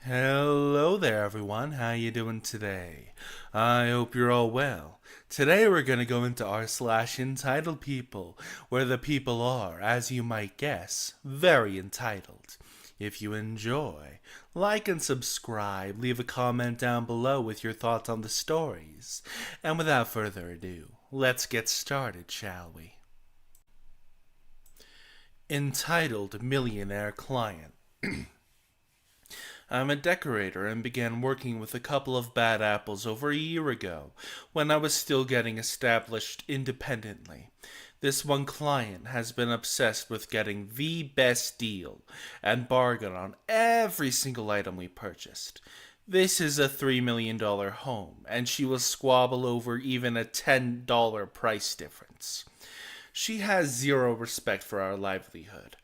Hello there everyone, how you doing today? I hope you're all well. Today we're going to go into r/entitled people, where the people are, as you might guess, very entitled. If you enjoy, like and subscribe, leave a comment down below with your thoughts on the stories. And without further ado, let's get started, shall we? Entitled Millionaire Client. I'm a decorator and began working with a couple of bad apples over a year ago when I was still getting established independently. This one client has been obsessed with getting the best deal and bargain on every single item we purchased. This is a $3 million home, and she will squabble over even a $10 price difference. She has zero respect for our livelihood.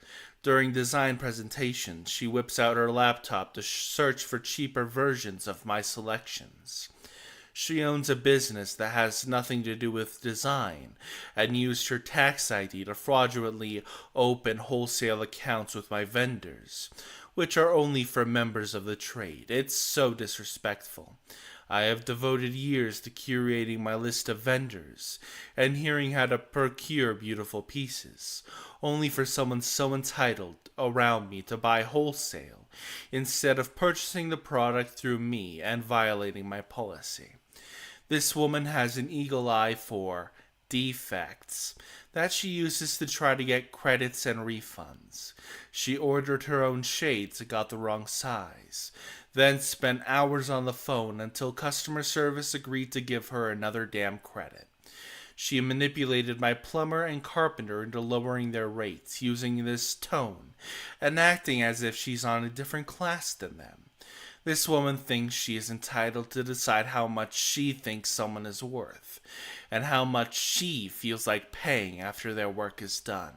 During design presentations, she whips out her laptop to search for cheaper versions of my selections. She owns a business that has nothing to do with design and used her tax ID to fraudulently open wholesale accounts with my vendors, which are only for members of the trade. It's so disrespectful. I have devoted years to curating my list of vendors and hearing how to procure beautiful pieces, only for someone so entitled around me to buy wholesale instead of purchasing the product through me and violating my policy. This woman has an eagle eye for defects that she uses to try to get credits and refunds. She ordered her own shades and got the wrong size, then spent hours on the phone until customer service agreed to give her another damn credit. She manipulated my plumber and carpenter into lowering their rates using this tone and acting as if she's on a different class than them. This woman thinks she is entitled to decide how much she thinks someone is worth, and how much she feels like paying after their work is done.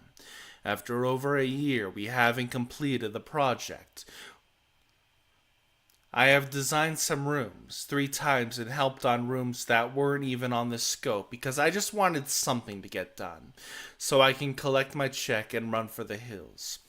After over a year, we haven't completed the project. I have designed some rooms 3 times and helped on rooms that weren't even on the scope because I just wanted something to get done, so I can collect my check and run for the hills.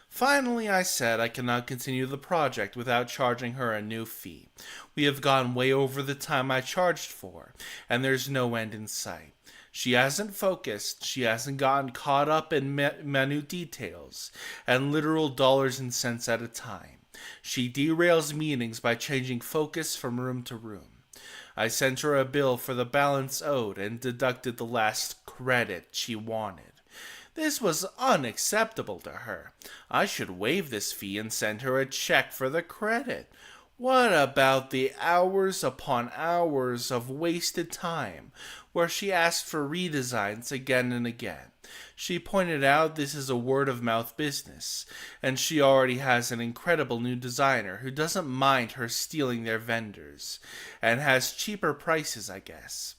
Finally, I said I cannot continue the project without charging her a new fee. We have gone way over the time I charged for, and there's no end in sight. She hasn't focused, she hasn't gotten caught up in minute details, and literal dollars and cents at a time. She derails meetings by changing focus from room to room. I sent her a bill for the balance owed and deducted the last credit she wanted. This was unacceptable to her. I should waive this fee and send her a check for the credit. What about the hours upon hours of wasted time where she asked for redesigns again and again? She pointed out this is a word-of-mouth business, and she already has an incredible new designer who doesn't mind her stealing their vendors, and has cheaper prices, I guess.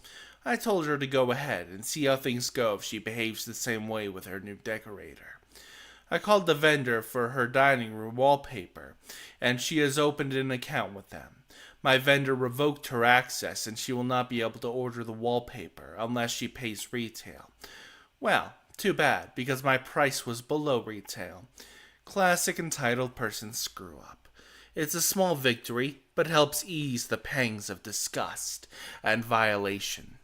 I told her to go ahead and see how things go if she behaves the same way with her new decorator. I called the vendor for her dining room wallpaper, and she has opened an account with them. My vendor revoked her access, and she will not be able to order the wallpaper unless she pays retail. Well, too bad, because my price was below retail. Classic entitled person screw up. It's a small victory, but helps ease the pangs of disgust and violation.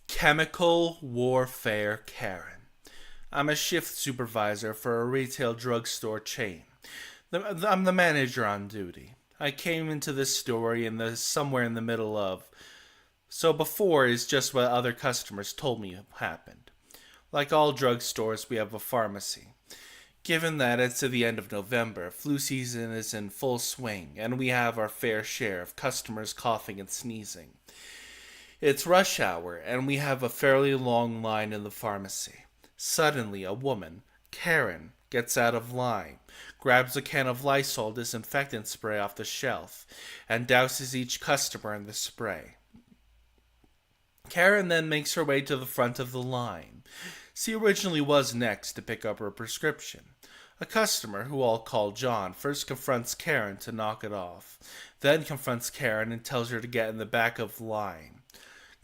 Chemical Warfare Karen. I'm a shift supervisor for a retail drugstore chain. I'm the manager on duty. I came into this story somewhere in the middle of. So before is just what other customers told me happened. Like all drugstores, we have a pharmacy. Given that it's at the end of November, flu season is in full swing, and we have our fair share of customers coughing and sneezing. It's rush hour, and we have a fairly long line in the pharmacy. Suddenly, a woman, Karen, gets out of line, grabs a can of Lysol disinfectant spray off the shelf, and douses each customer in the spray. Karen then makes her way to the front of the line. She originally was next to pick up her prescription. A customer, who I'll call John, first confronts Karen to knock it off, then confronts Karen and tells her to get in the back of the line.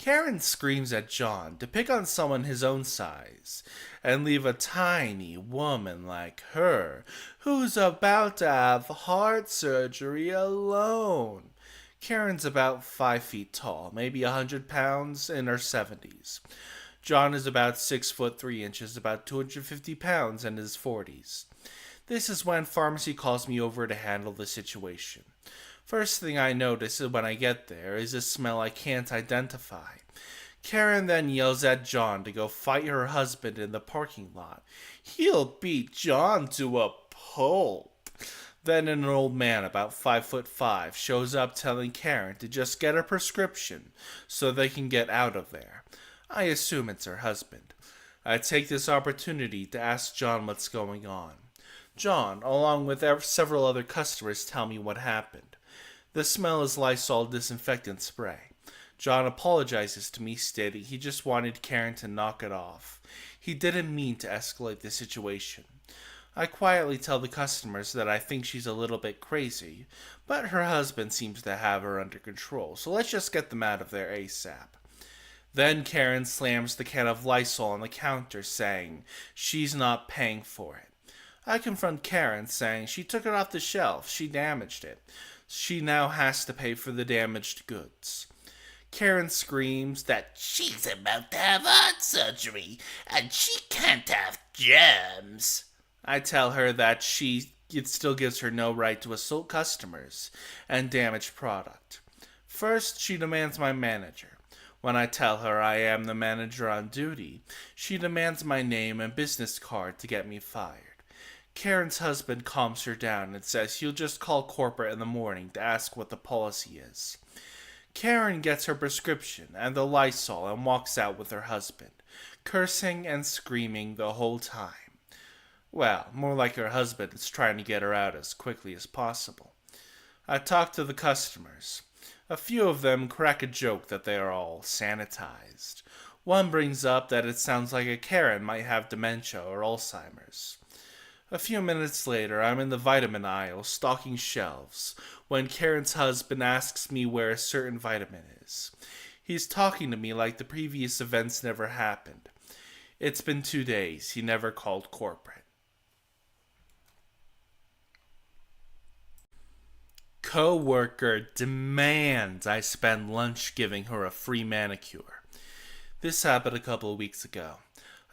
Karen screams at John to pick on someone his own size and leave a tiny woman like her, who's about to have heart surgery, alone. Karen's about 5 feet tall, maybe 100 pounds, in her 70s. John is about 6 foot 3 inches, about 250 pounds, in his 40s. This is when pharmacy calls me over to handle the situation. First thing I notice when I get there is a smell I can't identify. Karen then yells at John to go fight her husband in the parking lot. He'll beat John to a pulp. Then an old man about 5'5" shows up telling Karen to just get a prescription so they can get out of there. I assume it's her husband. I take this opportunity to ask John what's going on. John, along with several other customers, tell me what happened. The smell is Lysol disinfectant spray. John apologizes to me, stating he just wanted Karen to knock it off. He didn't mean to escalate the situation. I quietly tell the customers that I think she's a little bit crazy, but her husband seems to have her under control, so let's just get them out of there ASAP. Then Karen slams the can of Lysol on the counter, saying she's not paying for it. I confront Karen, saying she took it off the shelf, she damaged it. She now has to pay for the damaged goods. Karen screams that she's about to have heart surgery and she can't have germs. I tell her that it still gives her no right to assault customers and damage product. First, she demands my manager. When I tell her I am the manager on duty, she demands my name and business card to get me fired. Karen's husband calms her down and says he'll just call corporate in the morning to ask what the policy is. Karen gets her prescription and the Lysol and walks out with her husband, cursing and screaming the whole time. Well, more like her husband is trying to get her out as quickly as possible. I talk to the customers. A few of them crack a joke that they are all sanitized. One brings up that it sounds like a Karen might have dementia or Alzheimer's. A few minutes later, I'm in the vitamin aisle stocking shelves when Karen's husband asks me where a certain vitamin is. He's talking to me like the previous events never happened. It's been 2 days. He never called corporate. Co-worker demands I spend lunch giving her a free manicure. This happened a couple of weeks ago.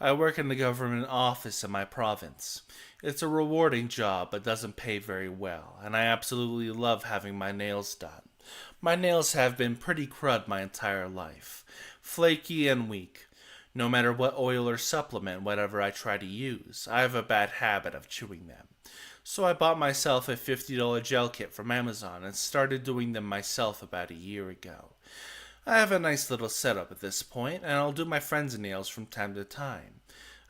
I work in the government office in my province. It's a rewarding job but doesn't pay very well, and I absolutely love having my nails done. My nails have been pretty crud my entire life, flaky and weak. No matter what oil or supplement whatever I try to use, I have a bad habit of chewing them. So I bought myself a $50 gel kit from Amazon and started doing them myself about a year ago. I have a nice little setup at this point, and I'll do my friends' nails from time to time.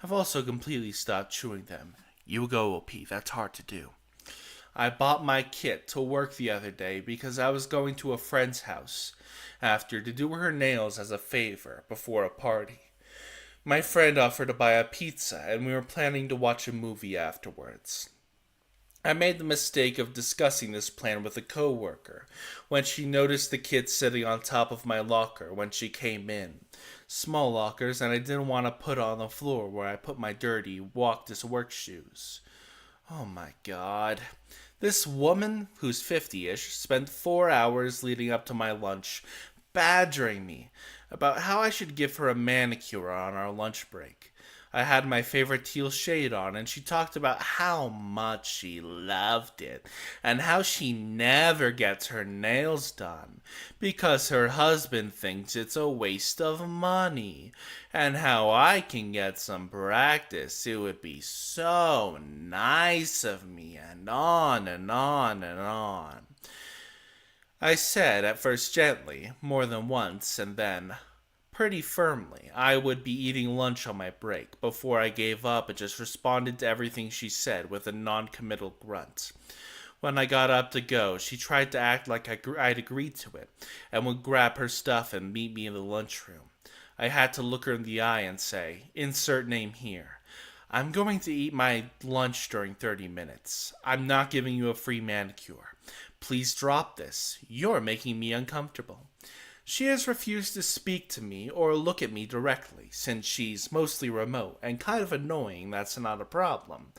I've also completely stopped chewing them. You go, OP, that's hard to do. I bought my kit to work the other day because I was going to a friend's house after to do her nails as a favor before a party. My friend offered to buy a pizza, and we were planning to watch a movie afterwards. I made the mistake of discussing this plan with a coworker when she noticed the kid sitting on top of my locker when she came in. Small lockers, and I didn't want to put it on the floor where I put my dirty walk-to-work shoes. Oh my god. This woman, who's 50-ish, spent 4 hours leading up to my lunch badgering me about how I should give her a manicure on our lunch break. I had my favorite teal shade on, and she talked about how much she loved it, and how she never gets her nails done, because her husband thinks it's a waste of money, and how I can get some practice. It would be so nice of me, and on and on and on. I said, at first gently, more than once, and then pretty firmly, I would be eating lunch on my break, before I gave up and just responded to everything she said with a non-committal grunt. When I got up to go, she tried to act like I'd agreed to it, and would grab her stuff and meet me in the lunchroom. I had to look her in the eye and say, insert name here. I'm going to eat my lunch during 30 minutes. I'm not giving you a free manicure. Please drop this. You're making me uncomfortable. She has refused to speak to me or look at me directly, since she's mostly remote and kind of annoying. That's not a problem.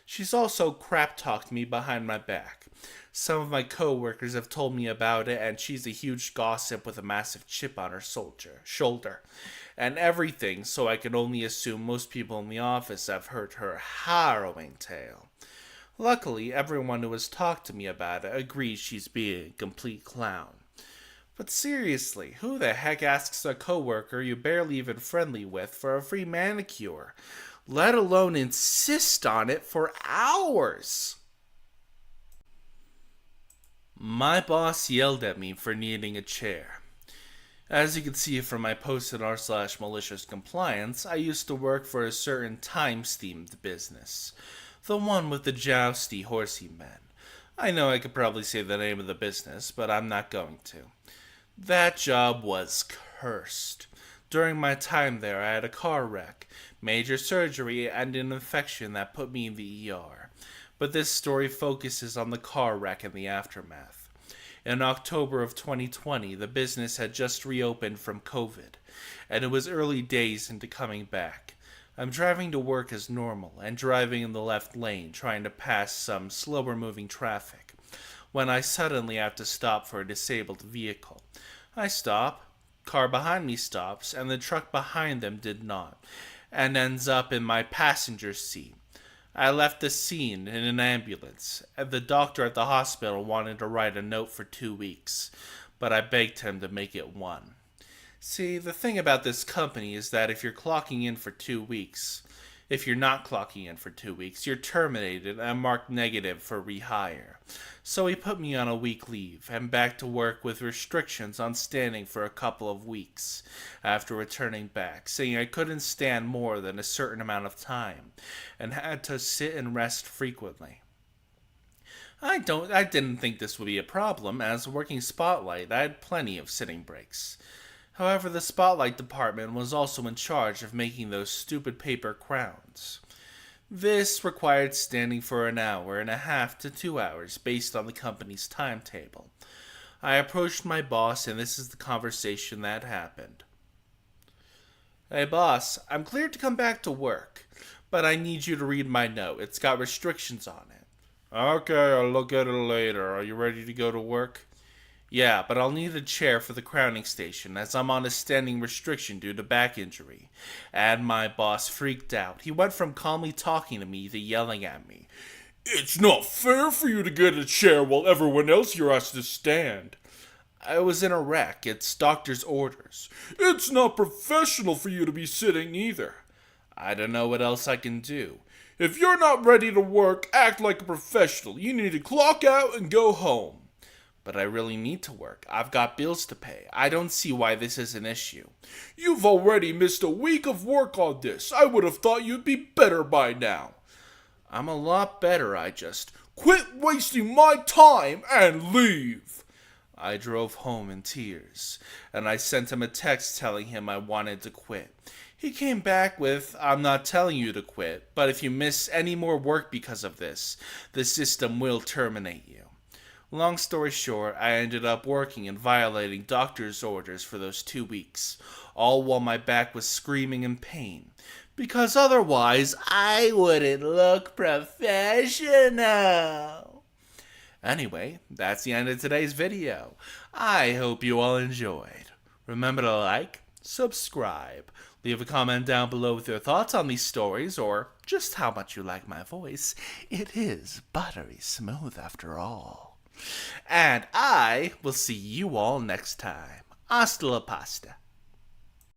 She's also crap-talked me behind my back. Some of my co-workers have told me about it, and she's a huge gossip with a massive chip on her shoulder. And everything, so I can only assume most people in the office have heard her harrowing tale. Luckily, everyone who has talked to me about it agrees she's being a complete clown. But seriously, who the heck asks a coworker you're barely even friendly with for a free manicure, let alone insist on it for hours? My boss yelled at me for needing a chair. As you can see from my post at r/malicious compliance, I used to work for a certain time-themed business. The one with the jousty horsey men. I know I could probably say the name of the business, but I'm not going to. That job was cursed. During my time there, I had a car wreck, major surgery, and an infection that put me in the ER. But this story focuses on the car wreck and the aftermath. In October of 2020, the business had just reopened from COVID, and it was early days into coming back. I'm driving to work as normal and driving in the left lane, trying to pass some slower moving traffic, when I suddenly have to stop for a disabled vehicle. I stop, car behind me stops, and the truck behind them did not, and ends up in my passenger seat. I left the scene in an ambulance, and the doctor at the hospital wanted to write a note for 2 weeks, but I begged him to make it 1. See, the thing about this company is that if you're clocking in for 2 weeks, if you're not clocking in for 2 weeks, you're terminated and marked negative for rehire. So he put me on a week leave and back to work with restrictions on standing for a couple of weeks after returning back, saying I couldn't stand more than a certain amount of time and had to sit and rest frequently. I didn't think this would be a problem, as working Spotlight I had plenty of sitting breaks. However, the Spotlight department was also in charge of making those stupid paper crowns. This required standing for an hour and a half to 2 hours based on the company's timetable. I approached my boss, and this is the conversation that happened. Hey boss, I'm cleared to come back to work, but I need you to read my note. It's got restrictions on it. Okay, I'll look at it later. Are you ready to go to work? Yeah, but I'll need a chair for the crowning station, as I'm on a standing restriction due to back injury. And my boss freaked out. He went from calmly talking to me to yelling at me. It's not fair for you to get a chair while everyone else here has to stand. I was in a wreck. It's doctor's orders. It's not professional for you to be sitting either. I don't know what else I can do. If you're not ready to work, act like a professional. You need to clock out and go home. But I really need to work. I've got bills to pay. I don't see why this is an issue. You've already missed a week of work on this. I would have thought you'd be better by now. I'm a lot better. I just quit wasting my time and leave. I drove home in tears, and I sent him a text telling him I wanted to quit. He came back with, I'm not telling you to quit, but if you miss any more work because of this, the system will terminate you. Long story short, I ended up working and violating doctor's orders for those 2 weeks, all while my back was screaming in pain, because otherwise I wouldn't look professional. Anyway, that's the end of today's video. I hope you all enjoyed. Remember to like, subscribe, leave a comment down below with your thoughts on these stories or just how much you like my voice. It is buttery smooth after all. And I will see you all next time. Hasta la pasta.